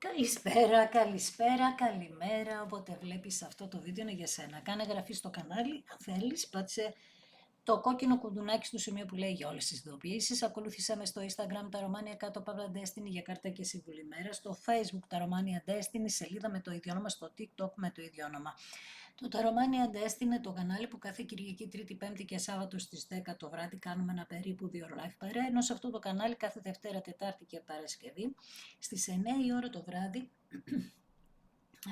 Καλησπέρα, καλησπέρα, καλημέρα, όποτε βλέπεις αυτό το βίντεο είναι για σένα. Κάνε εγγραφή στο κανάλι, αν θέλεις, πάτσε το κόκκινο κουδουνάκι στο σημείο που λέει για όλες τις ειδοποιήσεις. Ακολούθησέ με στο Instagram τα Romania κάτω παύλα Destiny για κάρτα και συμβουλή μέρα. Στο Facebook τα Romania Destiny, σελίδα με το ίδιο όνομα, στο TikTok με το ίδιο όνομα. Το Romania Destiny είναι το κανάλι που κάθε Κυριακή, Τρίτη, Πέμπτη και Σάββατο στις 10 το βράδυ κάνουμε ένα περίπου 2 live παρέα, ενώ σε αυτό το κανάλι κάθε Δευτέρα, Τετάρτη και Παρασκευή στις 9 η ώρα το βράδυ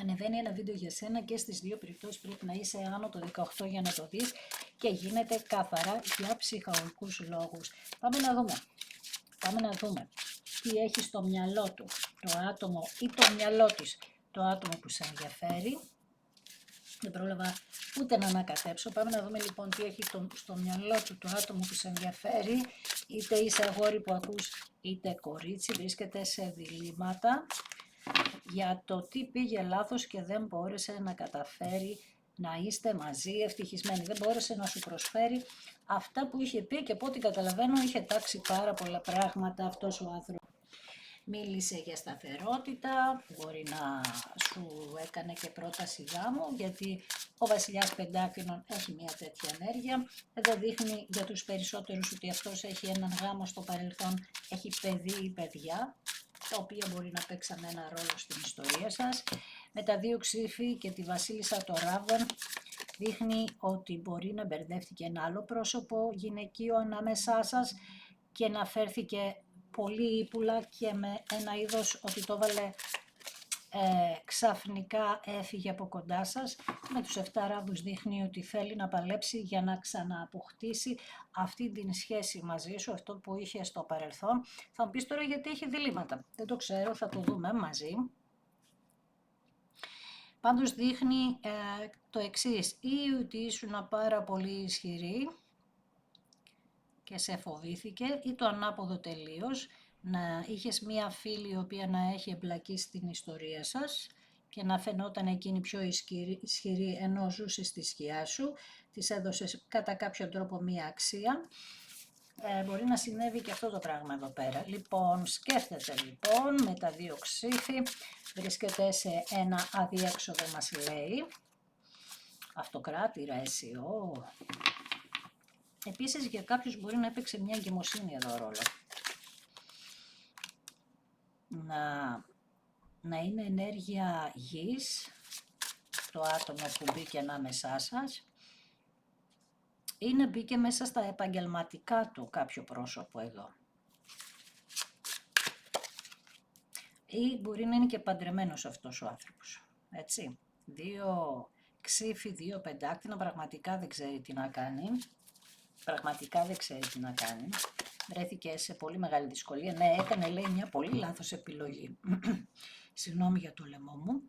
ανεβαίνει ένα βίντεο για σένα και στις δύο περιπτώσεις πρέπει να είσαι άνω το 18 για να το δεις και γίνεται καθαρά για ψυχολογικούς λόγους. Πάμε να δούμε τι έχει στο μυαλό του το άτομο ή το μυαλό της, το άτομο που σε ενδιαφέρει. Δεν πρόλαβα ούτε να ανακατέψω. Πάμε να δούμε λοιπόν τι έχει στο μυαλό του το άτομο που σε ενδιαφέρει. Είτε είσαι αγόρι που ακούς, είτε κορίτσι, βρίσκεται σε διλήμματα για το τι πήγε λάθος και δεν μπόρεσε να καταφέρει να είστε μαζί ευτυχισμένοι. Δεν μπόρεσε να σου προσφέρει αυτά που είχε πει και από ό,τι καταλαβαίνω είχε τάξει πάρα πολλά πράγματα αυτός ο άνθρωπος. Μίλησε για σταθερότητα, μπορεί να σου έκανε και πρόταση γάμου, γιατί ο βασιλιάς Πεντάκρινων έχει μια τέτοια ενέργεια. Εδώ δείχνει για τους περισσότερους ότι αυτός έχει έναν γάμο στο παρελθόν, έχει παιδί ή παιδιά, τα οποία μπορεί να παίξαν ένα ρόλο στην ιστορία σας. Με τα δύο ξύφη και τη βασίλισσα το Ράβδον δείχνει ότι μπορεί να μπερδεύτηκε ένα άλλο πρόσωπο γυναικείο ανάμεσά σας και να φέρθηκε πολύ ύπουλα και με ένα είδος ότι το βάλε ξαφνικά έφυγε από κοντά σας. Με τους 7 ράβδους δείχνει ότι θέλει να παλέψει για να ξανααποκτήσει αυτή την σχέση μαζί σου, αυτό που είχε στο παρελθόν. Θα μου πεις τώρα γιατί έχει διλήμματα. Δεν το ξέρω, θα το δούμε μαζί. Πάντως δείχνει το εξής, ή ότι ήσουν πάρα πολύ ισχυρή και σε φοβήθηκε, ή το ανάποδο τελείως, να είχες μία φίλη η οποία να έχει εμπλακεί στην ιστορία σας και να φαινόταν εκείνη πιο ισχυρή ενώ ζούσε στη σκιά σου, της έδωσες κατά κάποιο τρόπο μία αξία. Μπορεί να συνέβη και αυτό το πράγμα εδώ πέρα. Λοιπόν, σκέφτεται λοιπόν με τα δύο ξύφη, βρίσκεται σε ένα αδιέξοδο μας λέει, αυτοκράτηρα αισιό. Επίσης για κάποιους μπορεί να έπαιξε μια εγκυμοσύνη εδώ ρόλο. Να είναι ενέργεια γης, το άτομο που μπήκε ανάμεσά σας, ή να μπήκε μέσα στα επαγγελματικά του κάποιο πρόσωπο εδώ. Ή μπορεί να είναι και παντρεμένος αυτός ο άνθρωπος, έτσι. Δύο ξύφοι, δύο πεντάκτηνα, πραγματικά δεν ξέρει τι να κάνει. Βρέθηκε σε πολύ μεγάλη δυσκολία. Ναι, έκανε λέει μια πολύ λάθος επιλογή. Συγγνώμη για το λαιμό μου.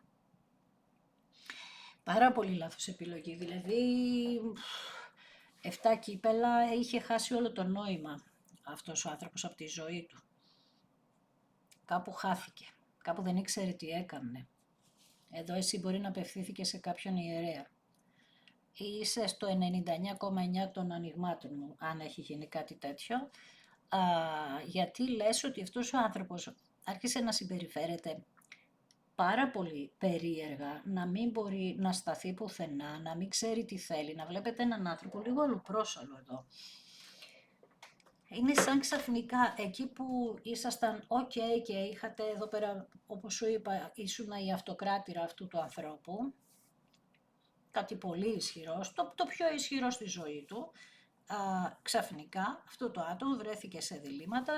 Πάρα πολύ λάθος επιλογή. Δηλαδή 7 κύπελα, είχε χάσει όλο το νόημα αυτός ο άνθρωπος από τη ζωή του. Κάπου χάθηκε. Κάπου δεν ήξερε τι έκανε. Εδώ εσύ μπορεί να απευθύνθηκε σε κάποιον ιερέα. Είσαι στο 99,9 των ανοιγμάτων μου, αν έχει γίνει κάτι τέτοιο, γιατί λες ότι αυτός ο άνθρωπος άρχισε να συμπεριφέρεται πάρα πολύ περίεργα, να μην μπορεί να σταθεί πουθενά, να μην ξέρει τι θέλει, να βλέπετε έναν άνθρωπο λίγο αλλοπρόσαλο εδώ. Είναι σαν ξαφνικά εκεί που ήσασταν ok και είχατε εδώ πέρα, όπως σου είπα, ήσουν η αυτοκράτηρα αυτού του ανθρώπου, κάτι πολύ ισχυρό, το πιο ισχυρό στη ζωή του, ξαφνικά αυτό το άτομο βρέθηκε σε διλήμματα,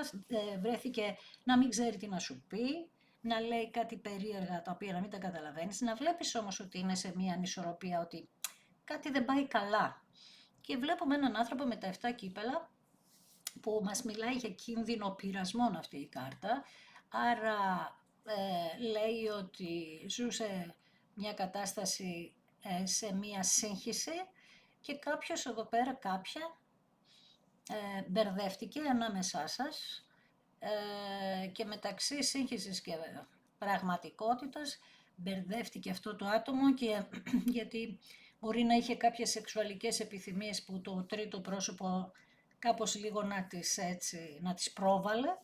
βρέθηκε να μην ξέρει τι να σου πει, να λέει κάτι περίεργα τα οποία να μην τα καταλαβαίνεις, να βλέπεις όμως ότι είναι σε μια ανισορροπία, ότι κάτι δεν πάει καλά. Και βλέπουμε έναν άνθρωπο με τα 7 κύπελα που μας μιλάει για κίνδυνο πειρασμών αυτή η κάρτα, άρα λέει ότι ζούσε μια κατάσταση σε μια σύγχυση και κάποιος εδώ πέρα, κάποια, μπερδεύτηκε ανάμεσά σας και μεταξύ σύγχυσης και πραγματικότητας μπερδεύτηκε αυτό το άτομο και γιατί μπορεί να είχε κάποιες σεξουαλικές επιθυμίες που το τρίτο πρόσωπο κάπως λίγο να τις πρόβαλε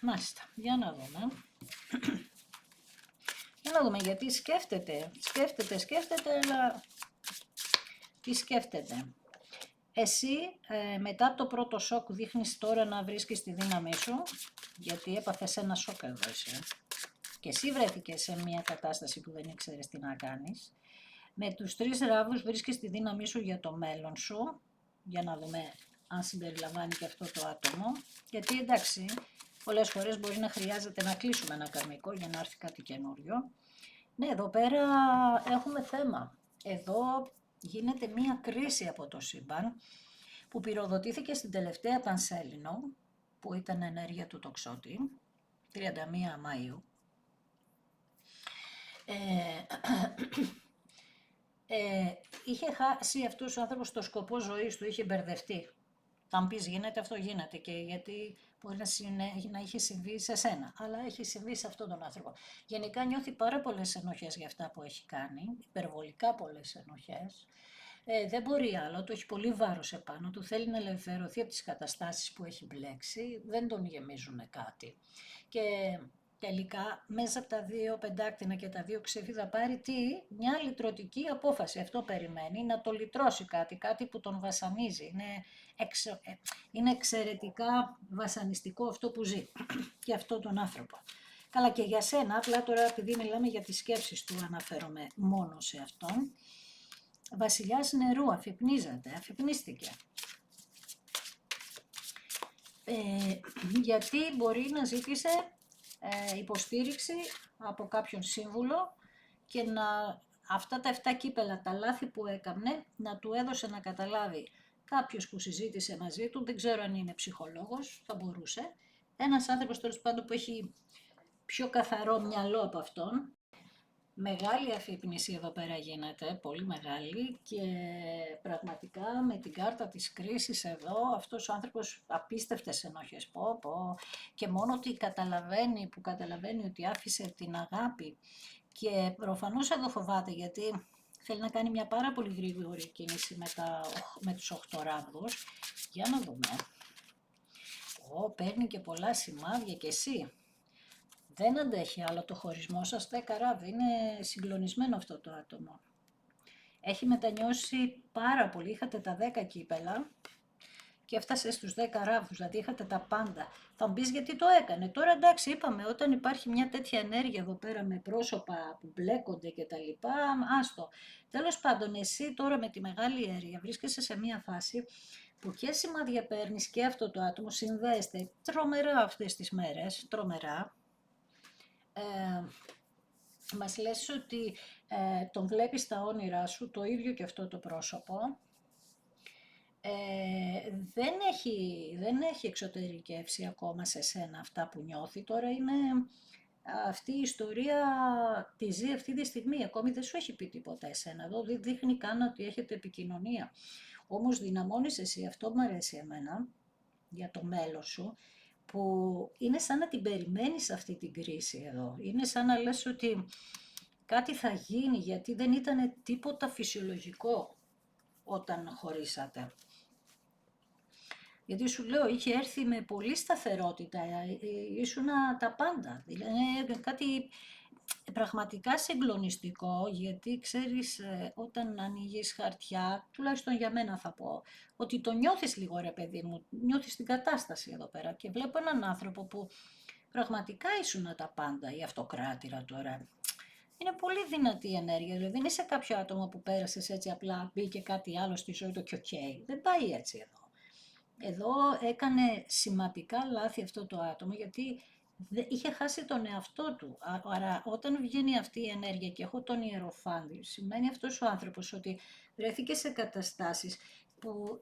Μάλιστα, για να δούμε. Για να δούμε, γιατί σκέφτεται, αλλά τι σκέφτεται. Εσύ μετά από το πρώτο σοκ δείχνεις τώρα να βρίσκεις τη δύναμή σου, γιατί έπαθες ένα σοκ εδώ εσύ. Και εσύ βρέθηκες σε μια κατάσταση που δεν ήξερες τι να κάνεις. Με τους 3 ράβους βρίσκεις τη δύναμή σου για το μέλλον σου, για να δούμε αν συμπεριλαμβάνει και αυτό το άτομο. Γιατί εντάξει, πολλές φορές μπορεί να χρειάζεται να κλείσουμε ένα καρμικό για να έρθει κάτι καινούριο. Ναι, εδώ πέρα έχουμε θέμα. Εδώ γίνεται μία κρίση από το σύμπαν που πυροδοτήθηκε στην τελευταία Πανσέλινο, που ήταν ενέργεια του τοξότη, 31 Μαΐου. Είχε χάσει αυτός ο άνθρωπος το σκοπό ζωής του, είχε μπερδευτεί. Θα μου πεις γίνεται, αυτό γίνεται και γιατί μπορεί να είχε συμβεί σε σένα, αλλά έχει συμβεί σε αυτόν τον άνθρωπο. Γενικά νιώθει πάρα πολλές ενοχές για αυτά που έχει κάνει, υπερβολικά πολλές ενοχές. Δεν μπορεί άλλο, του έχει πολύ βάρος επάνω του, θέλει να ελευθερωθεί από τις καταστάσεις που έχει μπλέξει, δεν τον γεμίζουν κάτι. Και τελικά μέσα από τα 2 πεντάκτηνα και τα 2 ξεφή θα πάρει μια λυτρωτική απόφαση. Αυτό περιμένει, να το λυτρώσει κάτι που τον βασανίζει. Είναι εξαιρετικά βασανιστικό αυτό που ζει και αυτό τον άνθρωπο. Καλά και για σένα, απλά τώρα επειδή μιλάμε για τις σκέψεις του αναφέρομαι μόνο σε αυτόν. Βασιλιάς νερού, αφυπνίστηκε. Γιατί μπορεί να ζήτησε υποστήριξη από κάποιον σύμβουλο και αυτά τα 7 κύπελα, τα λάθη που έκανε, να του έδωσε να καταλάβει κάποιος που συζήτησε μαζί του, δεν ξέρω αν είναι ψυχολόγος, θα μπορούσε, ένας άνθρωπος τέλος πάντων που έχει πιο καθαρό μυαλό από αυτόν. Μεγάλη αφύπνιση εδώ πέρα γίνεται, πολύ μεγάλη και πραγματικά με την κάρτα της κρίσης εδώ αυτός ο άνθρωπος απίστευτες ενόχες και μόνο ότι καταλαβαίνει ότι άφησε την αγάπη και προφανώς εδώ φοβάται γιατί θέλει να κάνει μια πάρα πολύ γρήγορη κίνηση με τους 8 ράβδους. Για να δούμε. Παίρνει και πολλά σημάδια και εσύ. Δεν αντέχει άλλο το χωρισμό σας, 10 ράβδι. Είναι συγκλονισμένο αυτό το άτομο. Έχει μετανιώσει πάρα πολύ. Είχατε τα 10 κύπελα και έφτασε στους 10 ράβδους, δηλαδή είχατε τα πάντα. Θα μου πεις γιατί το έκανε. Τώρα εντάξει, είπαμε, όταν υπάρχει μια τέτοια ενέργεια εδώ πέρα με πρόσωπα που μπλέκονται και τα λοιπά, άστο. Τέλος πάντων, εσύ τώρα με τη μεγάλη αίρια βρίσκεσαι σε μια φάση που και σημάδια παίρνεις και αυτό το άτομο συνδέεστε τρομερά αυτές τις μέρες, τρομερά. Μας λες ότι τον βλέπεις στα όνειρά σου, το ίδιο και αυτό το πρόσωπο. Δεν έχει εξωτερικεύσει ακόμα σε σένα αυτά που νιώθει. Τώρα είναι αυτή η ιστορία, τη ζει αυτή τη στιγμή. Ακόμη δεν σου έχει πει τίποτα εσένα. Εδώ δεν δείχνει καν ότι έχετε επικοινωνία. Όμως δυναμώνεις εσύ, αυτό μου αρέσει εμένα, για το μέλλον σου, που είναι σαν να την περιμένεις αυτή την κρίση εδώ. Είναι σαν να λες ότι κάτι θα γίνει, γιατί δεν ήταν τίποτα φυσιολογικό όταν χωρίσατε. Γιατί σου λέω, είχε έρθει με πολύ σταθερότητα, ήσουνα τα πάντα. Δηλαδή κάτι πραγματικά συγκλονιστικό, γιατί ξέρεις όταν ανοίγεις χαρτιά, τουλάχιστον για μένα θα πω, ότι το νιώθεις λίγο ρε παιδί μου, νιώθεις την κατάσταση εδώ πέρα και βλέπω έναν άνθρωπο που πραγματικά ήσουνα τα πάντα, η αυτοκράτηρα τώρα. Είναι πολύ δυνατή η ενέργεια, δηλαδή δεν είσαι κάποιο άτομο που πέρασες έτσι απλά, μπήκε κάτι άλλο στη ζωή του και δεν πάει έτσι εδώ. Εδώ έκανε σημαντικά λάθη αυτό το άτομο γιατί είχε χάσει τον εαυτό του. Άρα όταν βγαίνει αυτή η ενέργεια και έχω τον Ιεροφάντη, σημαίνει αυτός ο άνθρωπος ότι βρέθηκε σε καταστάσεις που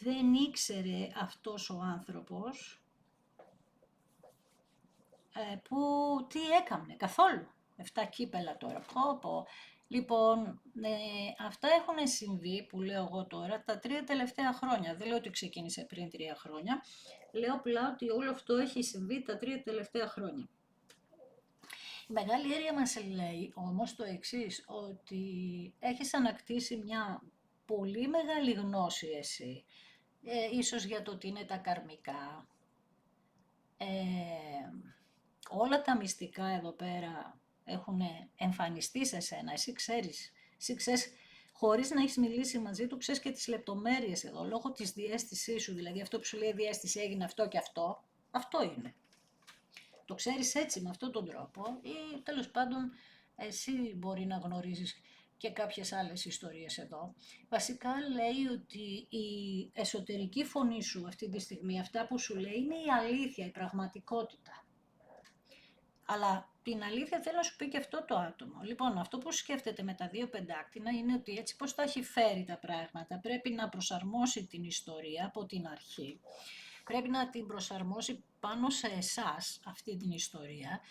δεν ήξερε αυτός ο άνθρωπος που τι έκανε καθόλου. 7 κύπελα τώρα. Λοιπόν, αυτά έχουν συμβεί που λέω εγώ τώρα τα 3 τελευταία χρόνια. Δεν λέω ότι ξεκίνησε πριν 3 χρόνια. Λέω απλά ότι όλο αυτό έχει συμβεί τα 3 τελευταία χρόνια. Η Μεγάλη Αίρια μας λέει όμως το εξής, ότι έχεις ανακτήσει μια πολύ μεγάλη γνώση εσύ. ίσως για το τι είναι τα καρμικά. Ε, όλα τα μυστικά εδώ πέρα έχουν εμφανιστεί σε σένα, εσύ ξέρεις, χωρίς να έχεις μιλήσει μαζί του, ξέρεις και τις λεπτομέρειες εδώ, λόγω της διαίσθησής σου, δηλαδή αυτό που σου λέει η διαίσθηση έγινε αυτό και αυτό είναι. Το ξέρεις έτσι, με αυτόν τον τρόπο, ή τέλος πάντων εσύ μπορεί να γνωρίζεις και κάποιες άλλες ιστορίες εδώ. Βασικά λέει ότι η εσωτερική φωνή σου αυτή τη στιγμή, αυτά που σου λέει είναι η αλήθεια, η πραγματικότητα. Αλλά την αλήθεια θέλω να σου πει και αυτό το άτομο. Λοιπόν, αυτό που σκέφτεται με τα δύο πεντάκτηνα είναι ότι έτσι πώς τα έχει φέρει τα πράγματα, πρέπει να προσαρμόσει την ιστορία από την αρχή. Πρέπει να την προσαρμόσει πάνω σε εσάς αυτή την ιστορία,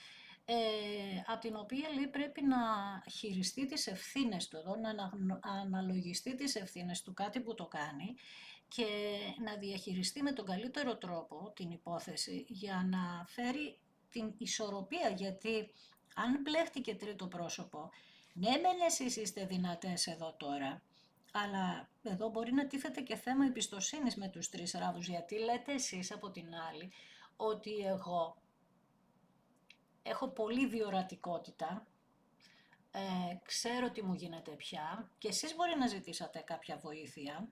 από την οποία λέει πρέπει να χειριστεί τις ευθύνες του εδώ, να αναλογιστεί τις ευθύνες του κάτι που το κάνει και να διαχειριστεί με τον καλύτερο τρόπο την υπόθεση για να φέρει την ισορροπία, γιατί αν μπλέχτηκε τρίτο πρόσωπο, ναι μεν εσείς είστε δυνατές εδώ τώρα, αλλά εδώ μπορεί να τίθεται και θέμα εμπιστοσύνης με τους τρεις ράβους, γιατί λέτε εσείς από την άλλη ότι εγώ έχω πολύ διορατικότητα, ξέρω τι μου γίνεται πια και εσείς μπορεί να ζητήσατε κάποια βοήθεια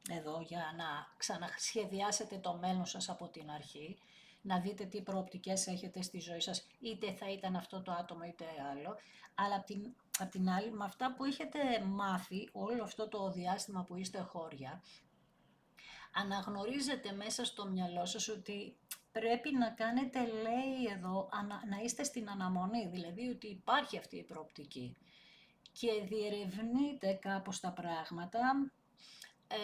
εδώ για να ξανασχεδιάσετε το μέλλον σας από την αρχή, να δείτε τι προοπτικές έχετε στη ζωή σας, είτε θα ήταν αυτό το άτομο είτε άλλο, αλλά απ' την άλλη με αυτά που έχετε μάθει όλο αυτό το διάστημα που είστε χώρια, αναγνωρίζετε μέσα στο μυαλό σας ότι πρέπει να κάνετε, λέει εδώ, να είστε στην αναμονή, δηλαδή ότι υπάρχει αυτή η προοπτική και διερευνείτε κάπως τα πράγματα,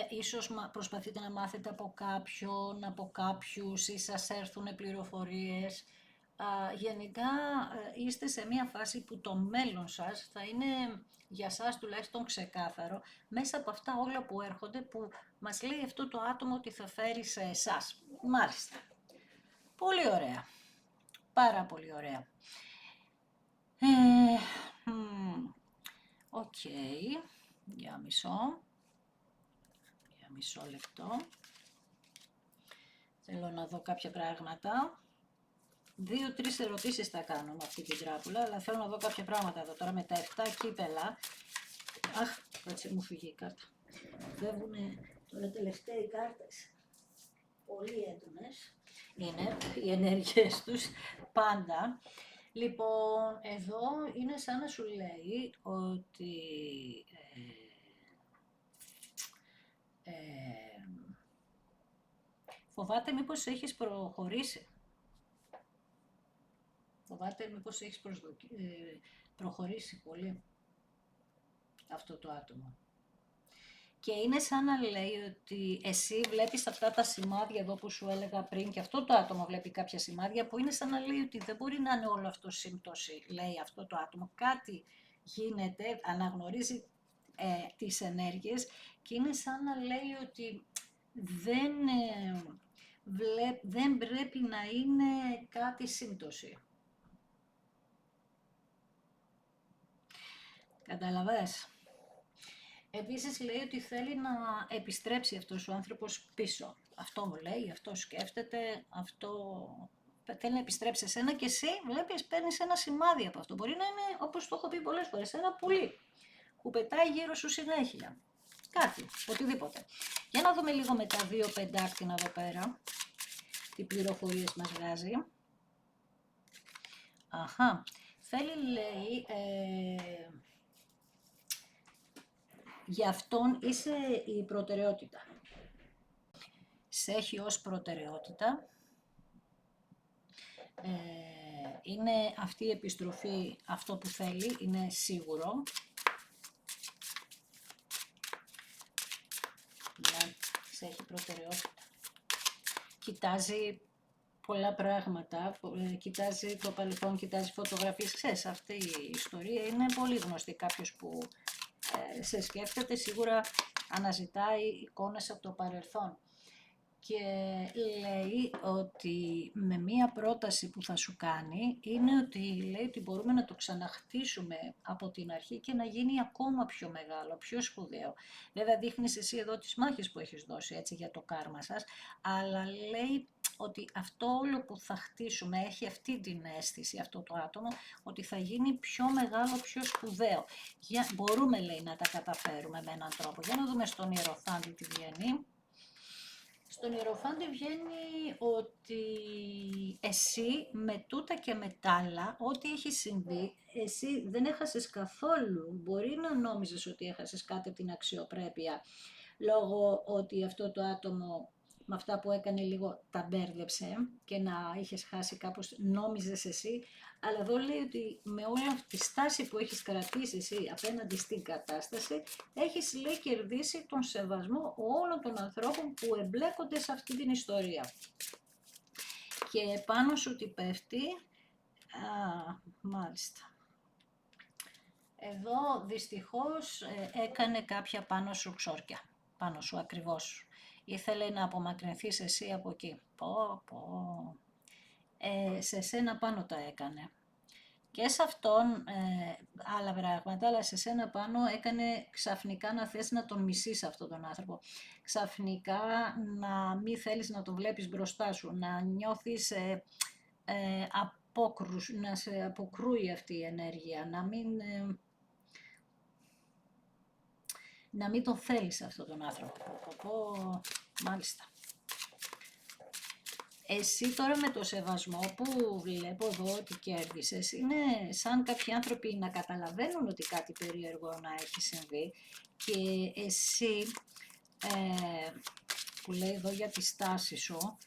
ίσως προσπαθείτε να μάθετε από κάποιον, από κάποιους ή σας έρθουν πληροφορίες. Γενικά είστε σε μια φάση που το μέλλον σας θα είναι για σας τουλάχιστον ξεκάθαρο μέσα από αυτά όλα που έρχονται, που μας λέει αυτό το άτομο ότι θα φέρει σε εσάς. Μάλιστα. Πολύ ωραία. Πάρα πολύ ωραία. Οκ. Για μισό λεπτό. Θέλω να δω κάποια πράγματα. 2-3 ερωτήσεις θα κάνω με αυτή την τράπουλα, αλλά θέλω να δω κάποια πράγματα εδώ τώρα με τα 7 κύπελα. Αχ, κάτσε μου φύγει η κάρτα. Φεύγουνε τώρα τελευταία οι κάρτες. Πολύ έντονες είναι οι ενέργειες τους πάντα. Λοιπόν, εδώ είναι σαν να σου λέει ότι φοβάται μήπως έχεις προχωρήσει. Φοβάται μήπως έχεις προχωρήσει πολύ αυτό το άτομο. Και είναι σαν να λέει ότι εσύ βλέπεις αυτά τα σημάδια εδώ που σου έλεγα πριν, και αυτό το άτομο βλέπει κάποια σημάδια που είναι σαν να λέει ότι δεν μπορεί να είναι όλο αυτό σύμπτωση, λέει αυτό το άτομο. Κάτι γίνεται, αναγνωρίζει τις ενέργειες και είναι σαν να λέει ότι δεν πρέπει να είναι κάτι σύμπτωση. Καταλαβες. Επίσης λέει ότι θέλει να επιστρέψει αυτός ο άνθρωπος πίσω. Αυτό μου λέει, αυτό σκέφτεται, αυτό θέλει να επιστρέψει σε σένα και εσύ βλέπεις, παίρνεις ένα σημάδι από αυτό. Μπορεί να είναι, όπως το έχω πει πολλές φορές, ένα πουλί που πετάει γύρω σου συνέχεια. Κάτι, οτιδήποτε. Για να δούμε λίγο με τα δύο πεντάκτηνα εδώ πέρα, τι πληροφορίες μας βγάζει. Αχα, θέλει λέει... για αυτόν είσαι η προτεραιότητα. Σε έχει ως προτεραιότητα. Είναι αυτή η επιστροφή αυτό που θέλει, είναι σίγουρο. Ναι, σε έχει προτεραιότητα. Κοιτάζει πολλά πράγματα, κοιτάζει το παρελθόν, κοιτάζει φωτογραφίες. Ξέρεις, αυτή η ιστορία είναι πολύ γνωστή. Κάποιος που σε σκέφτεται σίγουρα αναζητάει εικόνες από το παρελθόν. Και λέει ότι με μία πρόταση που θα σου κάνει είναι ότι λέει ότι μπορούμε να το ξαναχτίσουμε από την αρχή και να γίνει ακόμα πιο μεγάλο, πιο σπουδαίο. Βέβαια δείχνεις εσύ εδώ τις μάχες που έχεις δώσει έτσι για το κάρμα σας, αλλά λέει ότι αυτό όλο που θα χτίσουμε έχει αυτή την αίσθηση, αυτό το άτομο, ότι θα γίνει πιο μεγάλο, πιο σπουδαίο. Μπορούμε λέει να τα καταφέρουμε με έναν τρόπο. Για να δούμε στον Ιεροφάντη τι βγαίνει. Στον Ιεροφάντη βγαίνει ότι εσύ με τούτα και με τ' άλλα, ό,τι έχει συμβεί, εσύ δεν έχασες καθόλου. Μπορεί να νόμιζες ότι έχασες κάτι από την αξιοπρέπεια, λόγω ότι αυτό το άτομο με αυτά που έκανε λίγο τα μπέρδεψε και να είχες χάσει κάπως, νόμιζες εσύ, αλλά εδώ λέει ότι με όλη αυτή τη στάση που έχεις κρατήσει εσύ απέναντι στην κατάσταση, έχεις λέει κερδίσει τον σεβασμό όλων των ανθρώπων που εμπλέκονται σε αυτή την ιστορία. Και πάνω σου τι πέφτει, μάλιστα. Εδώ δυστυχώς έκανε κάποια πάνω σου ξόρκια, πάνω σου ακριβώς. Ήθελε να απομακρυνθείς εσύ από εκεί. Σε σένα πάνω τα έκανε. Και σε αυτόν άλλα πράγματα, αλλά σε σένα πάνω έκανε ξαφνικά να θες να τον μισείς αυτόν τον άνθρωπο. Ξαφνικά να μην θέλεις να τον βλέπεις μπροστά σου, να νιώθεις να σε αποκρούει αυτή η ενέργεια, να μην τον θέλεις αυτόν τον άνθρωπο. Μάλιστα. Εσύ τώρα με το σεβασμό που βλέπω εδώ ότι κέρδισες, είναι σαν κάποιοι άνθρωποι να καταλαβαίνουν ότι κάτι περίεργο να έχει συμβεί και εσύ, που λέει εδώ για τη στάση σου,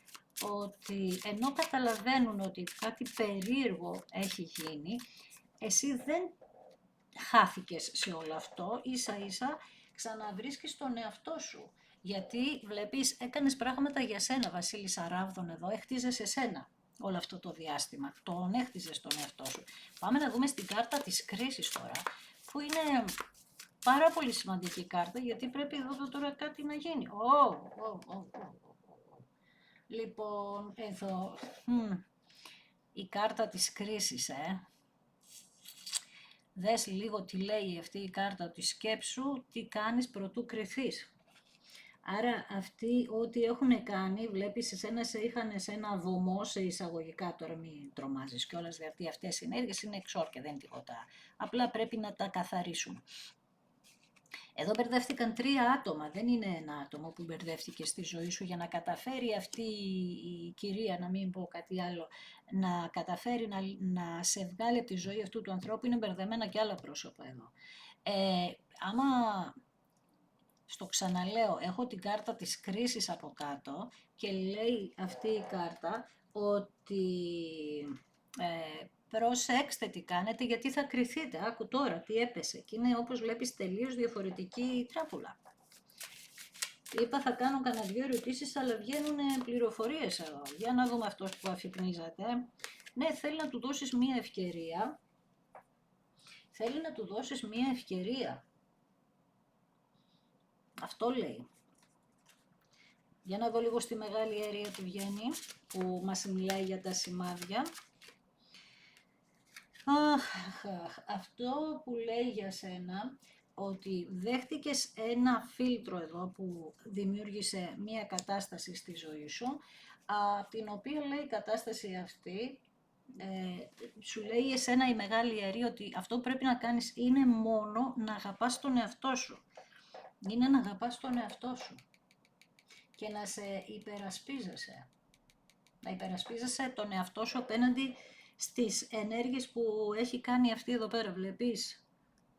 ότι ενώ καταλαβαίνουν ότι κάτι περίεργο έχει γίνει, εσύ δεν χάθηκες σε όλο αυτό, ίσα ίσα ξαναβρίσκεις τον εαυτό σου. Γιατί βλέπεις έκανες πράγματα για σένα, Βασίλης Αράβδον εδώ, έχτιζες εσένα όλο αυτό το διάστημα, τον έχτιζες τον εαυτό σου. Πάμε να δούμε στην κάρτα της κρίσης τώρα, που είναι πάρα πολύ σημαντική κάρτα, γιατί πρέπει εδώ τώρα κάτι να γίνει. Λοιπόν, εδώ, η κάρτα της κρίσης, Δες λίγο τι λέει αυτή η κάρτα της σκέψου, τι κάνεις προτού κρυθείς. Άρα αυτοί ό,τι έχουν κάνει, βλέπεις εσένα σε είχαν σε ένα βωμό, σε εισαγωγικά, τώρα μην τρομάζεις κιόλας, γιατί αυτές οι ενέργειες είναι εξόρκια, δεν είναι τίποτα. Απλά πρέπει να τα καθαρίσουμε. Εδώ μπερδεύτηκαν 3 άτομα, δεν είναι ένα άτομο που μπερδεύτηκε στη ζωή σου για να καταφέρει αυτή η κυρία, να μην πω κάτι άλλο, να καταφέρει να σε βγάλει από τη ζωή αυτού του ανθρώπου, είναι μπερδεμένα και άλλα πρόσωπα εδώ. Άμα, στο ξαναλέω, έχω την κάρτα της κρίσης από κάτω και λέει αυτή η κάρτα ότι προσέξτε τι κάνετε γιατί θα κρυθείτε. Άκου τώρα τι έπεσε και είναι όπως βλέπεις τελείως διαφορετική τράπουλα. Είπα θα κάνω κανένα 2 ερωτήσεις αλλά βγαίνουν πληροφορίες εδώ. Για να δούμε αυτός που αφυπνίζεται. Ναι, θέλει να του δώσεις μία ευκαιρία. Θέλει να του δώσεις μία ευκαιρία. Αυτό λέει. Για να δω λίγο στη μεγάλη αίρια που βγαίνει, που μας μιλάει για τα σημάδια. Αυτό που λέει για σένα, ότι δέχτηκες ένα φίλτρο εδώ που δημιούργησε μία κατάσταση στη ζωή σου, την οποία λέει η κατάσταση αυτή, σου λέει εσένα η μεγάλη ιερή ότι αυτό που πρέπει να κάνεις είναι μόνο να αγαπάς τον εαυτό σου. Είναι να αγαπάς τον εαυτό σου και να σε υπερασπίζεσαι. Να υπερασπίζεσαι τον εαυτό σου απέναντι στις ενέργειες που έχει κάνει αυτή εδώ πέρα. Βλέπεις,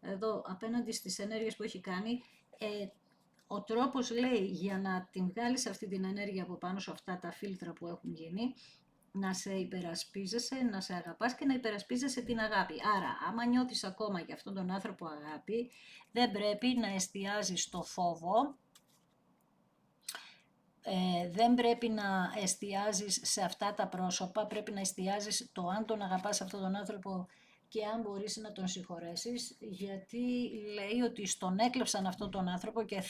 εδώ απέναντι στις ενέργειες που έχει κάνει, ο τρόπος λέει για να την βγάλεις αυτή την ενέργεια από πάνω σου, αυτά τα φίλτρα που έχουν γίνει, να σε υπερασπίζεσαι, να σε αγαπάς και να υπερασπίζεσαι την αγάπη. Άρα, άμα νιώθεις ακόμα για αυτόν τον άνθρωπο αγάπη, δεν πρέπει να εστιάζεις στο φόβο, δεν πρέπει να εστιάζεις σε αυτά τα πρόσωπα, πρέπει να εστιάζεις το αν τον αγαπάς αυτόν τον άνθρωπο και αν μπορείς να τον συγχωρέσεις, γιατί λέει ότι στον έκλεψαν αυτόν τον άνθρωπο και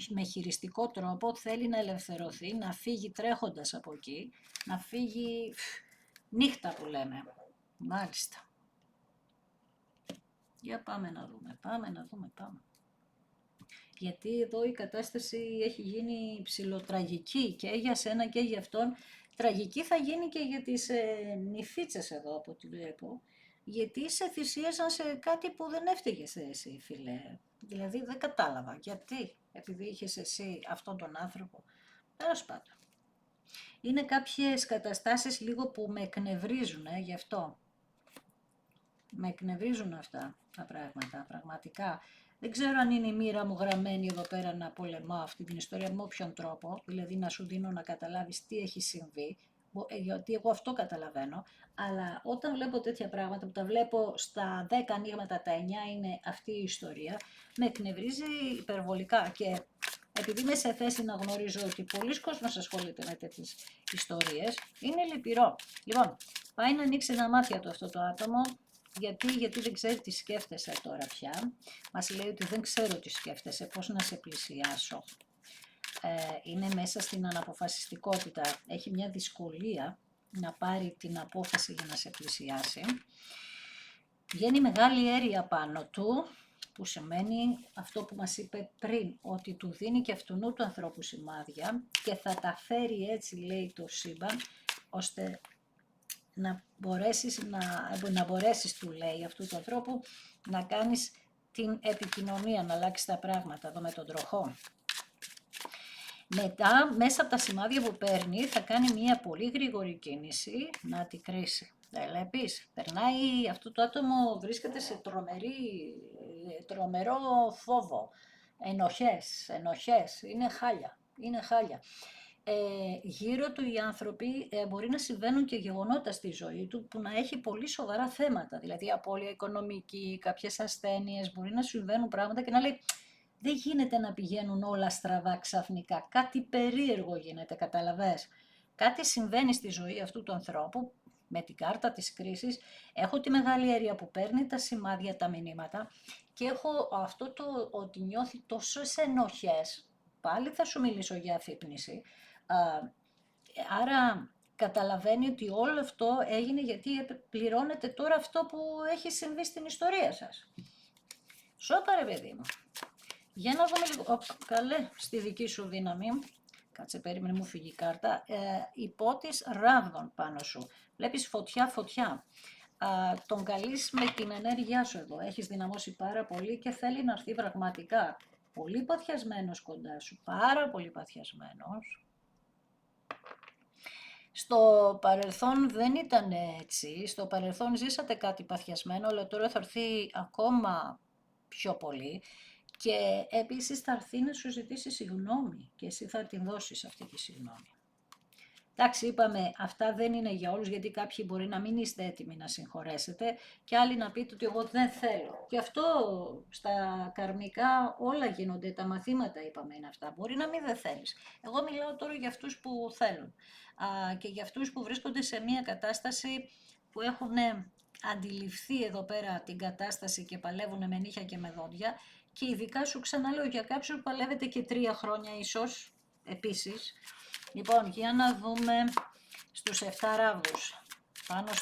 με χειριστικό τρόπο θέλει να ελευθερωθεί, να φύγει τρέχοντας από εκεί, να φύγει νύχτα που λέμε. Μάλιστα. Για πάμε να δούμε, πάμε. Γιατί εδώ η κατάσταση έχει γίνει ψιλοτραγική και για σένα και για αυτόν. Τραγική θα γίνει και για τις νηφίτσες εδώ από ό,τι βλέπω, γιατί σε θυσίαζαν σε κάτι που δεν έφταιγες εσύ, φίλε. Δηλαδή δεν κατάλαβα γιατί, επειδή είχες εσύ αυτόν τον άνθρωπο. Τέλος πάντων. Είναι κάποιες καταστάσεις λίγο που με εκνευρίζουν, γι' αυτό. Με εκνευρίζουν αυτά τα πράγματα, πραγματικά. Δεν ξέρω αν είναι η μοίρα μου γραμμένη εδώ πέρα να πολεμάω αυτή την ιστορία με όποιον τρόπο, δηλαδή να σου δίνω να καταλάβεις τι έχει συμβεί, γιατί εγώ αυτό καταλαβαίνω, αλλά όταν βλέπω τέτοια πράγματα που τα βλέπω στα 10 ανοίγματα, τα 9 είναι αυτή η ιστορία, με εκνευρίζει υπερβολικά και επειδή είμαι σε θέση να γνωρίζω ότι πολλοί κόσμος ασχολείται με τέτοιες ιστορίες, είναι λυπηρό. Λοιπόν, πάει να ανοίξει τα μάτια του αυτό το άτομο, γιατί δεν ξέρει τι σκέφτεσαι τώρα πια. Μας λέει ότι δεν ξέρω τι σκέφτεσαι, πώς να σε πλησιάσω. Είναι μέσα στην αναποφασιστικότητα. Έχει μια δυσκολία να πάρει την απόφαση για να σε πλησιάσει. Βγαίνει μεγάλη έρεια πάνω του, που σημαίνει αυτό που μας είπε πριν, ότι του δίνει και αυτού του ανθρώπου σημάδια και θα τα φέρει έτσι, λέει το σύμπαν, ώστε να μπορέσεις, του λέει αυτού του ανθρώπου, να κάνεις την επικοινωνία, να αλλάξει τα πράγματα εδώ με τον τροχό. Μετά, μέσα από τα σημάδια που παίρνει, θα κάνει μια πολύ γρήγορη κίνηση να την κρίσει. Βλέπεις, περνάει αυτό το άτομο, βρίσκεται σε τρομερό φόβο, ενοχές, είναι χάλια. Γύρω του οι άνθρωποι μπορεί να συμβαίνουν και γεγονότα στη ζωή του που να έχει πολύ σοβαρά θέματα, δηλαδή απώλεια οικονομική, κάποιες ασθένειες, μπορεί να συμβαίνουν πράγματα και να λέει δεν γίνεται να πηγαίνουν όλα στραβά ξαφνικά, κάτι περίεργο γίνεται, καταλαβες. Κάτι συμβαίνει στη ζωή αυτού του ανθρώπου με την κάρτα της κρίσης, έχω τη μεγάλη έρεια που παίρνει τα σημάδια, τα μηνύματα και έχω αυτό το ότι νιώθει τόσες ενοχές, πάλι θα σου μιλήσω για αφύπνιση, άρα καταλαβαίνει ότι όλο αυτό έγινε γιατί πληρώνεται τώρα αυτό που έχει συμβεί στην ιστορία σας. Σώπα ρε παιδί μου. Για να δούμε λίγο. Καλέ, στη δική σου δύναμη. Κάτσε, περίμενε, μου φύγει η κάρτα. Υπότις ράβδων πάνω σου. Βλέπεις φωτιά. Τον καλείς με την ενέργειά σου εδώ. Έχεις δυναμώσει πάρα πολύ και θέλει να έρθει πραγματικά. Πολύ παθιασμένος κοντά σου. Πάρα πολύ παθιασμένος. Στο παρελθόν δεν ήταν έτσι. Στο παρελθόν ζήσατε κάτι παθιασμένο, αλλά τώρα θα έρθει ακόμα πιο πολύ. Και επίσης θα έρθει να σου ζητήσει συγγνώμη και εσύ θα την δώσεις αυτή τη συγγνώμη. Εντάξει, είπαμε, αυτά δεν είναι για όλους, γιατί κάποιοι μπορεί να μην είστε έτοιμοι να συγχωρέσετε και άλλοι να πείτε ότι εγώ δεν θέλω. Και αυτό στα καρμικά όλα γίνονται, τα μαθήματα είπαμε είναι αυτά. Μπορεί να μην δεν θέλεις. Εγώ μιλάω τώρα για αυτούς που θέλουν και για αυτούς που βρίσκονται σε μια κατάσταση που έχουν αντιληφθεί εδώ πέρα την κατάσταση και παλεύουν με νύχια και με δόντια. Και ειδικά σου ξαναλέω για κάποιους που παλεύετε και 3 χρόνια ίσως επίσης. Λοιπόν, για να δούμε στους 7 ράβδους. Πάνω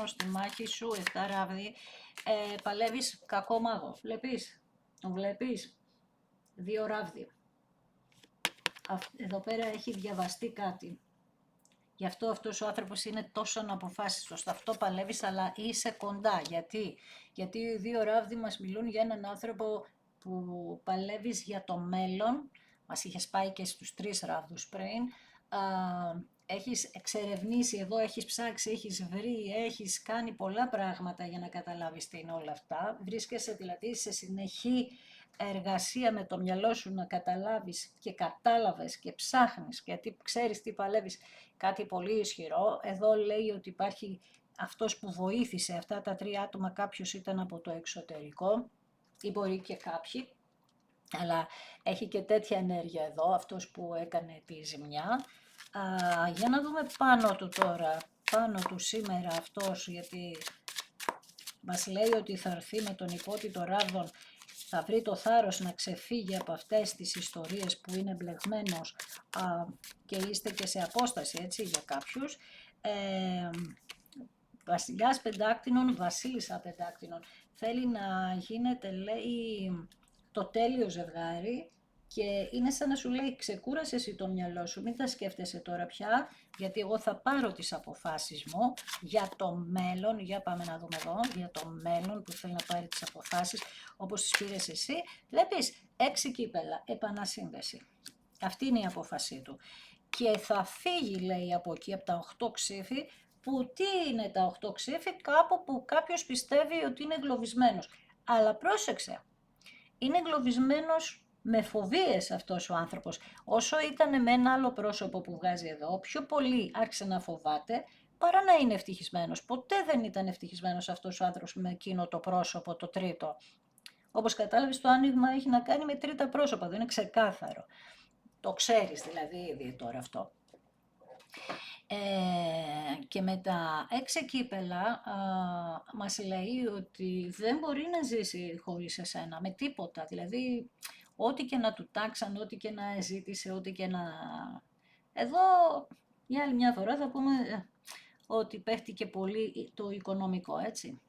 στη μάχη σου 7 ράβδοι. Παλεύεις κακό μάγο. Τον βλέπεις. 2 ράβδοι. Εδώ πέρα έχει διαβαστεί κάτι. Γι' αυτό αυτός ο άνθρωπος είναι τόσο αναποφάσιστος. Αυτό παλεύεις, αλλά είσαι κοντά. Γιατί οι 2 ράβδοι μας μιλούν για έναν άνθρωπο που παλεύεις για το μέλλον. Μας είχες πάει και στους 3 ράβδους πριν. Έχεις εξερευνήσει εδώ, έχεις ψάξει, έχεις βρει, έχεις κάνει πολλά πράγματα για να καταλάβεις τι είναι όλα αυτά. Βρίσκεσαι δηλαδή σε συνεχή εργασία με το μυαλό σου να καταλάβεις και κατάλαβες και ψάχνεις γιατί ξέρεις τι παλεύεις, κάτι πολύ ισχυρό. Εδώ λέει ότι υπάρχει αυτός που βοήθησε αυτά τα 3 άτομα, κάποιος ήταν από το εξωτερικό ή μπορεί και κάποιοι, αλλά έχει και τέτοια ενέργεια εδώ, αυτός που έκανε τη ζημιά. Για να δούμε πάνω του τώρα, πάνω του σήμερα αυτός, γιατί μας λέει ότι θα έρθει με τον υπότιτλο Ράβδον, θα βρει το θάρρος να ξεφύγει από αυτές τις ιστορίες που είναι μπλεγμένος και είστε και σε απόσταση, έτσι, για κάποιους. Βασιλιάς Πεντάκτηνων, Βασίλισσα Πεντάκτηνων. Θέλει να γίνεται, λέει, το τέλειο ζευγάρι και είναι σαν να σου λέει ξεκούρασε εσύ το μυαλό σου, μην τα σκέφτεσαι τώρα πια, γιατί εγώ θα πάρω τις αποφάσεις μου για το μέλλον, για πάμε να δούμε εδώ, για το μέλλον που θέλει να πάρει τις αποφάσεις όπως τις πήρες εσύ. Βλέπεις, 6 κύπελα, επανασύνδεση. Αυτή είναι η απόφασή του. Και θα φύγει, λέει, από εκεί, από τα 8 ξύφη, που τι είναι τα 8 ξύφη, κάπου που κάποιος πιστεύει ότι είναι εγκλωβισμένος. Αλλά πρόσεξε, είναι εγκλωβισμένος με φοβίες αυτός ο άνθρωπος. Όσο ήταν με ένα άλλο πρόσωπο που βγάζει εδώ, πιο πολύ άρχισε να φοβάται, παρά να είναι ευτυχισμένος. Ποτέ δεν ήταν ευτυχισμένος αυτός ο άνθρωπος με εκείνο το πρόσωπο, το τρίτο. Όπως κατάλαβες, το άνοιγμα έχει να κάνει με τρίτα πρόσωπα, δεν είναι ξεκάθαρο. Το ξέρεις δηλαδή ήδη τώρα αυτό. Και με τα 6 κύπελα μας λέει ότι δεν μπορεί να ζήσει χωρίς εσένα, με τίποτα. Δηλαδή, ό,τι και να του τάξαν, ό,τι και να ζήτησε, ό,τι και να... Εδώ, για άλλη μια φορά θα πούμε ότι παίχτηκε πολύ το οικονομικό, έτσι.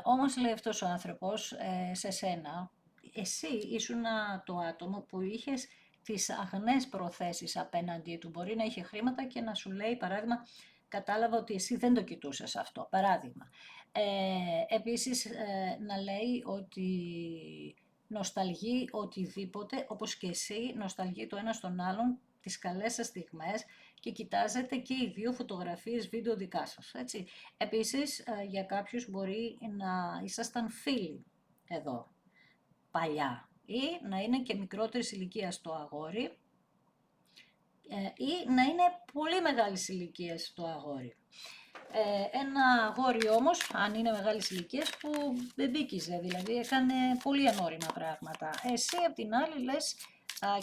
Όμως, λέει αυτός ο άνθρωπος, σε σένα, εσύ ήσουν το άτομο που είχες τις αγνές προθέσεις απέναντί του. Μπορεί να είχε χρήματα και να σου λέει, παράδειγμα, κατάλαβα ότι εσύ δεν το κοιτούσες αυτό, παράδειγμα. Επίσης, να λέει ότι νοσταλγεί οτιδήποτε, όπως και εσύ, νοσταλγεί το ένα στον άλλον τις καλές σας στιγμές και κοιτάζετε και οι δύο φωτογραφίες βίντεο δικά σας, έτσι. Επίσης, για κάποιους μπορεί να ήσασταν φίλοι εδώ, παλιά, ή να είναι και μικρότερης ηλικίας το αγόρι, ή να είναι πολύ μεγάλης ηλικίας το αγόρι. Ένα αγόρι όμως, αν είναι μεγάλης ηλικίας, που δεν μπήκιζε, δηλαδή έκανε πολύ ανώριμα πράγματα. Εσύ απ' την άλλη λες,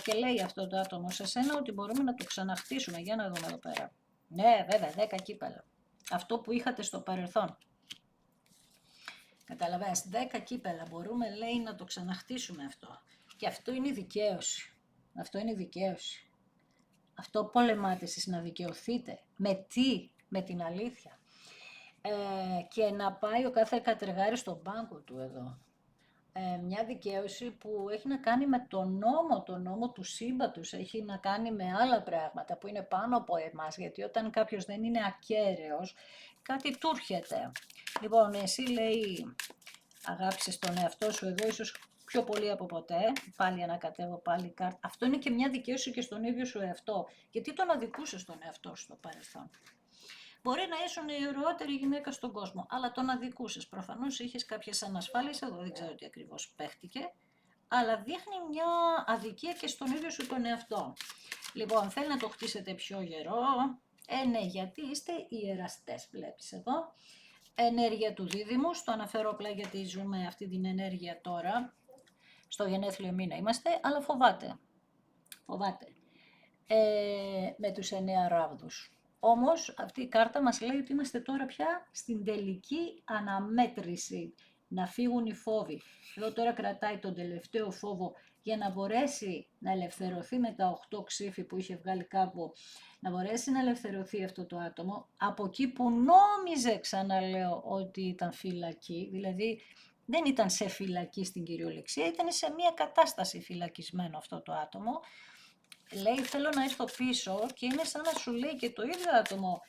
και λέει αυτό το άτομο σε σένα, ότι μπορούμε να το ξαναχτίσουμε. Για να δούμε εδώ πέρα. Ναι, βέβαια, 10 κύπελα. Αυτό που είχατε στο παρελθόν. Καταλαβαίνεις, 10 κύπελα μπορούμε, λέει, να το ξαναχτίσουμε αυτό. Και αυτό είναι η δικαίωση. Αυτό είναι η δικαίωση. Αυτό πολεμάτε εσείς, να δικαιωθείτε. Με τι? Με την αλήθεια. Και να πάει ο κάθε κατεργάρης στον πάγκο του εδώ. Μια δικαίωση που έχει να κάνει με τον νόμο του σύμπαντος, έχει να κάνει με άλλα πράγματα που είναι πάνω από εμάς, γιατί όταν κάποιος δεν είναι ακέραιος, κάτι του έρχεται. Λοιπόν, εσύ, λέει, αγάπησες τον εαυτό σου εδώ, ίσως πιο πολύ από ποτέ, πάλι ανακατεύω πάλι κάρτα. Αυτό είναι και μια δικαίωση και στον ίδιο σου εαυτό. Γιατί τον αδικούσες τον εαυτό σου στο παρελθόν. Μπορεί να ήσουν η ωραιότερη γυναίκα στον κόσμο, αλλά τον αδικούσες. Προφανώς είχες κάποιες ανασφάλειες, εγώ δεν ξέρω τι ακριβώς παίχτηκε, αλλά δείχνει μια αδικία και στον ίδιο σου τον εαυτό. Λοιπόν, θέλει να το χτίσετε πιο γερό. Ναι, γιατί είστε ιεραστές, βλέπεις εδώ. Ενέργεια του δίδυμου, στο αναφέρω απλά γιατί ζούμε αυτή την ενέργεια τώρα. Στο γενέθλιο μήνα είμαστε, αλλά φοβάται. Φοβάται. Με τους 9 ράβδους. Όμως αυτή η κάρτα μας λέει ότι είμαστε τώρα πια στην τελική αναμέτρηση. Να φύγουν οι φόβοι. Εδώ τώρα κρατάει τον τελευταίο φόβο για να μπορέσει να ελευθερωθεί με τα 8 ξύφη που είχε βγάλει κάπου, να μπορέσει να ελευθερωθεί αυτό το άτομο από εκεί που νόμιζε, ξαναλέω, ότι ήταν φυλακή, δηλαδή δεν ήταν σε φυλακή στην κυριολεξία, ήταν σε μια κατάσταση φυλακισμένο αυτό το άτομο. Λέει, θέλω να έρθω πίσω και είναι σαν να σου λέει και το ίδιο άτομο,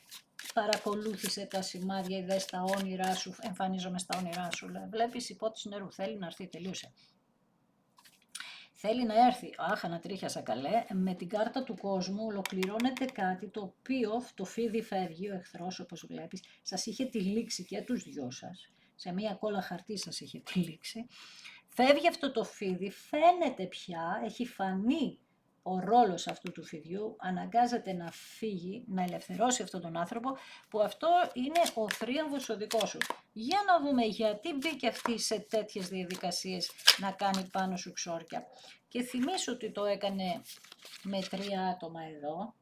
παρακολούθησε τα σημάδια, είδες τα όνειρά σου, εμφανίζομαι στα όνειρά σου. Βλέπεις, υπότιση νερού, θέλει να έρθει, τελείωσε. Θέλει να έρθει, ανατρίχιασα καλέ, με την κάρτα του κόσμου ολοκληρώνεται κάτι το οποίο το φίδι φεύγει, ο εχθρός όπως βλέπεις, σας είχε τυλίξει και τους δυο σας, σε μία κόλλα χαρτί σας είχε τυλίξει. Φεύγει αυτό το φίδι, φαίνεται πια, έχει φανεί ο ρόλος αυτού του φιδιού, αναγκάζεται να φύγει, να ελευθερώσει αυτόν τον άνθρωπο, που αυτό είναι ο θρίαμβος ο δικός σου. Για να δούμε γιατί μπήκε αυτή σε τέτοιες διαδικασίες να κάνει πάνω σου ξόρκια. Και θυμίσου ότι το έκανε με 3 άτομα εδώ.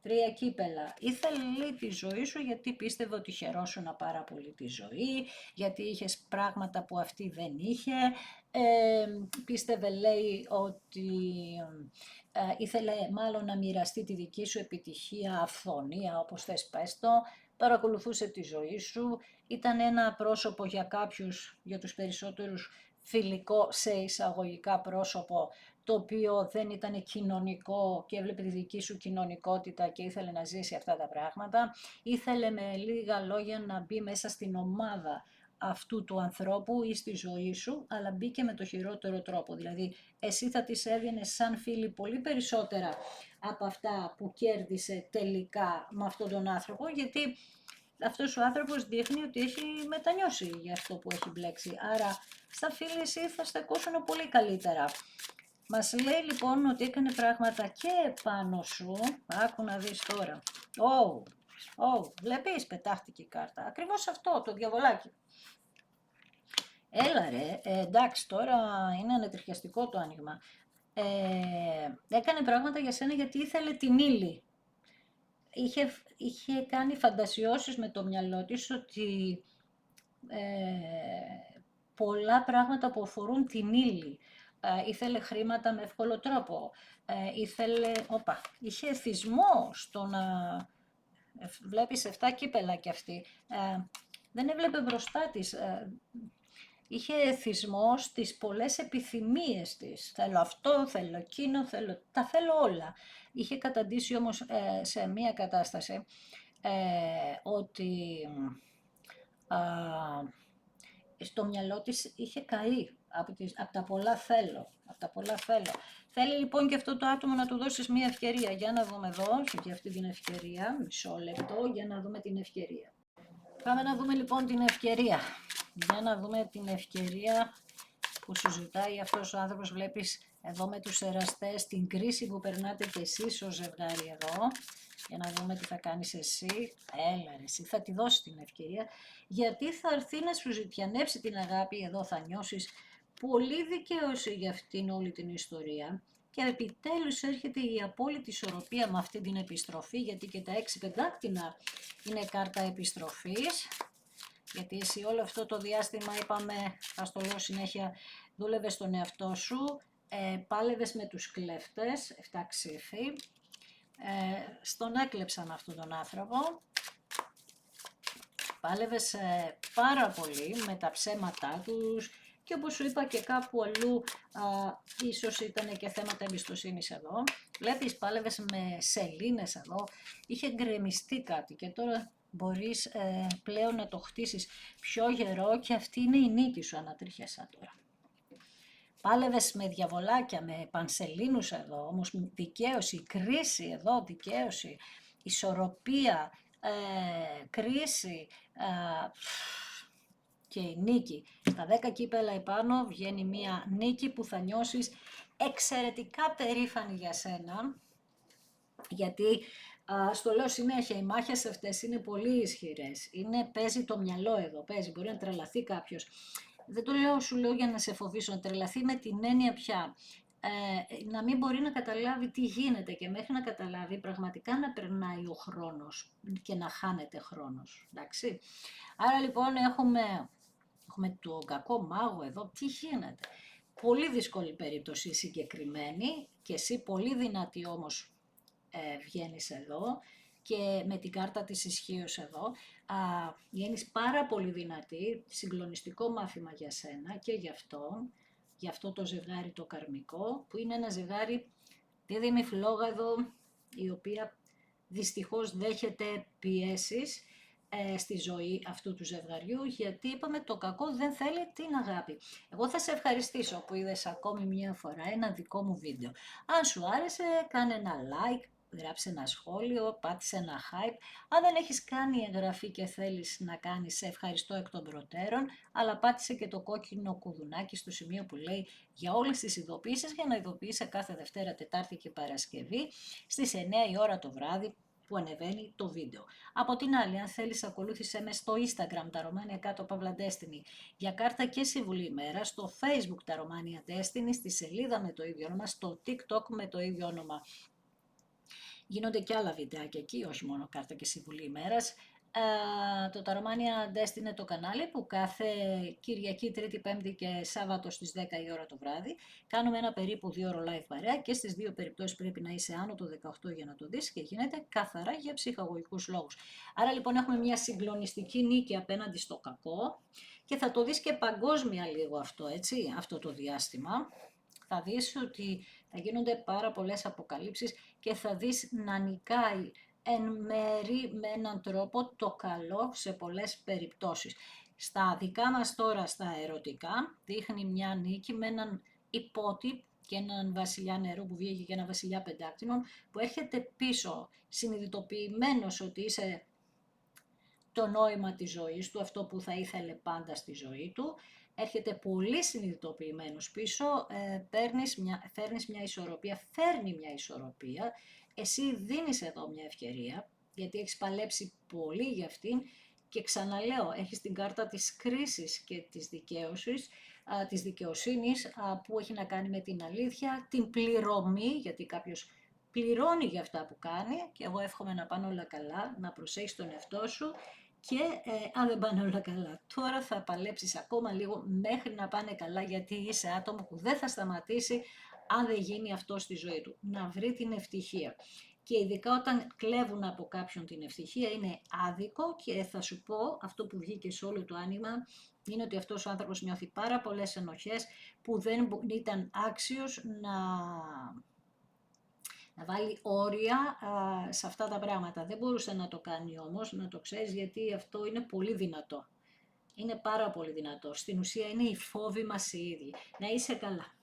3 3 κύπελα. Ήθελε τη ζωή σου γιατί πίστευε ότι χαιρόσουνα πάρα πολύ τη ζωή, γιατί είχες πράγματα που αυτή δεν είχε. Πίστευε, λέει, ότι ήθελε μάλλον να μοιραστεί τη δική σου επιτυχία, αυθονία, όπως θες πες το. Παρακολουθούσε τη ζωή σου. Ήταν ένα πρόσωπο για κάποιους, για τους περισσότερους, φιλικό σε εισαγωγικά πρόσωπο, το οποίο δεν ήταν κοινωνικό και έβλεπε τη δική σου κοινωνικότητα και ήθελε να ζήσει αυτά τα πράγματα. Ήθελε με λίγα λόγια να μπει μέσα στην ομάδα αυτού του ανθρώπου ή στη ζωή σου, αλλά μπήκε με το χειρότερο τρόπο. Δηλαδή, εσύ θα της έδινες σαν φίλη πολύ περισσότερα από αυτά που κέρδισε τελικά με αυτόν τον άνθρωπο, γιατί αυτός ο άνθρωπος δείχνει ότι έχει μετανιώσει για αυτό που έχει μπλέξει. Άρα, στα φίλη εσύ θα στεκόσουν πολύ καλύτερα. Μας λέει λοιπόν ότι έκανε πράγματα και πάνω σου. Άκου να δεις τώρα. Βλέπεις, πετάχτηκε η κάρτα. Ακριβώς αυτό, το διαβολάκι. Έλα ρε, εντάξει, τώρα είναι ανατριχιαστικό το άνοιγμα. Έκανε πράγματα για σένα γιατί ήθελε την ύλη. Είχε κάνει φαντασιώσεις με το μυαλό της ότι πολλά πράγματα που αφορούν την ύλη. Ήθελε χρήματα με εύκολο τρόπο. Είχε εθισμό στο να... Βλέπεις 7 κύπελα κι αυτή. Δεν έβλεπε μπροστά της. Είχε εθισμό στις πολλές επιθυμίες της. Θέλω αυτό, θέλω εκείνο, τα θέλω όλα. Είχε καταντήσει όμως σε μία κατάσταση ότι στο μυαλό της είχε καεί από τα πολλά θέλω. Θέλει λοιπόν και αυτό το άτομο να του δώσεις μία ευκαιρία. Για να δούμε εδώ, για αυτή την ευκαιρία, μισό λεπτό, για να δούμε την ευκαιρία. Πάμε να δούμε λοιπόν την ευκαιρία. Για να δούμε την ευκαιρία που σου ζητάει αυτός ο άνθρωπος. Βλέπεις εδώ με τους εραστές την κρίση που περνάτε και εσείς ως ζευγάρι εδώ. Για να δούμε τι θα κάνεις εσύ. Έλα ρε, εσύ θα τη δώσεις την ευκαιρία. Γιατί θα έρθει να σου ζητιανέψει την αγάπη. Εδώ θα νιώσεις πολύ δικαίωση για αυτήν όλη την ιστορία. Και επιτέλους έρχεται η απόλυτη ισορροπία με αυτή την επιστροφή. Γιατί και τα 6 πεντάκτηνα είναι κάρτα επιστροφής. Γιατί εσύ όλο αυτό το διάστημα, είπαμε, θα στο λέω συνέχεια, δούλευες στον εαυτό σου, πάλευες με τους κλέφτες, 7 ξύφη, στον έκλεψαν αυτόν τον άνθρωπο, πάλευες πάρα πολύ με τα ψέματά τους και όπως σου είπα και κάπου αλλού ίσως ήταν και θέματα εμπιστοσύνης εδώ. Βλέπεις, πάλευες με σελήνες εδώ, είχε γκρεμιστεί κάτι και τώρα μπορείς πλέον να το χτίσεις πιο γερό και αυτή είναι η νίκη σου, ανατρίχιασα τώρα. Πάλευες με διαβολάκια, με πανσελίνους εδώ, όμως δικαίωση, κρίση εδώ, δικαίωση, ισορροπία, κρίση και η νίκη. Στα 10 κύπελα επάνω βγαίνει μία νίκη που θα νιώσεις εξαιρετικά περήφανη για σένα, γιατί στο λέω συνέχεια, οι μάχες αυτές είναι πολύ ισχυρές. Παίζει το μυαλό εδώ, μπορεί να τρελαθεί κάποιος. Δεν το λέω, σου λέω για να σε φοβήσω, να τρελαθεί με την έννοια πια. Να μην μπορεί να καταλάβει τι γίνεται και μέχρι να καταλάβει πραγματικά να περνάει ο χρόνος και να χάνεται χρόνος. Εντάξει. Άρα λοιπόν έχουμε τον κακό μάγο εδώ, τι γίνεται. Πολύ δύσκολη περίπτωση συγκεκριμένη και εσύ πολύ δυνατή όμως βγαίνεις εδώ και με την κάρτα της ισχύως εδώ βγαίνεις πάρα πολύ δυνατή, συγκλονιστικό μάθημα για σένα και γι' αυτό το ζευγάρι το καρμικό, που είναι ένα ζευγάρι δίδυμη φλόγα εδώ, η οποία δυστυχώς δέχεται πιέσεις στη ζωή αυτού του ζευγαριού, γιατί είπαμε το κακό δεν θέλει την αγάπη. Εγώ θα σε ευχαριστήσω που είδες ακόμη μια φορά ένα δικό μου βίντεο. Αν σου άρεσε, κάνε ένα like, γράψε ένα σχόλιο, πάτησε ένα hype. Αν δεν έχεις κάνει εγγραφή και θέλεις να κάνεις, σε ευχαριστώ εκ των προτέρων, αλλά πάτησε και το κόκκινο κουδουνάκι στο σημείο που λέει για όλες τις ειδοποιήσεις, για να ειδοποιείσαι κάθε Δευτέρα, Τετάρτη και Παρασκευή στις 9 η ώρα το βράδυ που ανεβαίνει το βίντεο. Από την άλλη, αν θέλεις, ακολούθησέ με στο Instagram τα Romania κάτω Παύλα Destiny για κάρτα και συμβουλή ημέρα, στο Facebook τα Romania Destiny, στη σελίδα με το ίδιο όνομα, στο TikTok με το ίδιο όνομα Γίνονται και άλλα βιντεάκια εκεί, όχι μόνο κάρτα και συμβουλή ημέρας. Το Taramania Desk είναι το κανάλι που κάθε Κυριακή, Τρίτη, Πέμπτη και Σάββατο στις 10 η ώρα το βράδυ κάνουμε ένα περίπου 2 ώρο live παρέα και στις δύο περιπτώσεις πρέπει να είσαι άνω το 18 για να το δεις και γίνεται καθαρά για ψυχαγωγικούς λόγους. Άρα λοιπόν έχουμε μια συγκλονιστική νίκη απέναντι στο κακό και θα το δεις και παγκόσμια λίγο αυτό, έτσι, αυτό το διάστημα. Θα δεις ότι θα γίνονται πάρα πολλές αποκαλύψεις και θα δεις να νικάει εν μέρη με έναν τρόπο το καλό σε πολλές περιπτώσεις. Στα δικά μας τώρα στα ερωτικά δείχνει μια νίκη με έναν υπότι και έναν βασιλιά νερού που βγήκε και ένα βασιλιά πεντάκτηνων που έρχεται πίσω συνειδητοποιημένος ότι είσαι το νόημα της ζωής του, αυτό που θα ήθελε πάντα στη ζωή του, έρχεται πολύ συνειδητοποιημένος πίσω, φέρνει μια ισορροπία, εσύ δίνεις εδώ μια ευκαιρία, γιατί έχεις παλέψει πολύ για αυτήν και ξαναλέω, έχεις την κάρτα της κρίσης και της δικαιοσύνης που έχει να κάνει με την αλήθεια, την πληρωμή, γιατί κάποιος πληρώνει για αυτά που κάνει και εγώ εύχομαι να πάνε όλα καλά, να προσέχεις τον εαυτό σου και αν δεν πάνε όλα καλά τώρα θα παλέψεις ακόμα λίγο μέχρι να πάνε καλά γιατί είσαι άτομο που δεν θα σταματήσει αν δεν γίνει αυτό στη ζωή του, να βρει την ευτυχία. Και ειδικά όταν κλέβουν από κάποιον την ευτυχία είναι άδικο και θα σου πω αυτό που βγήκε σε όλο το άνοιγμα είναι ότι αυτός ο άνθρωπος νιώθει πάρα πολλές ενοχές που δεν ήταν άξιος να βάλει όρια σε αυτά τα πράγματα. Δεν μπορούσε να το κάνει όμως, να το ξέρεις, γιατί αυτό είναι πολύ δυνατό. Είναι πάρα πολύ δυνατό. Στην ουσία είναι οι φόβοι μας οι ίδιοι. Να είσαι καλά.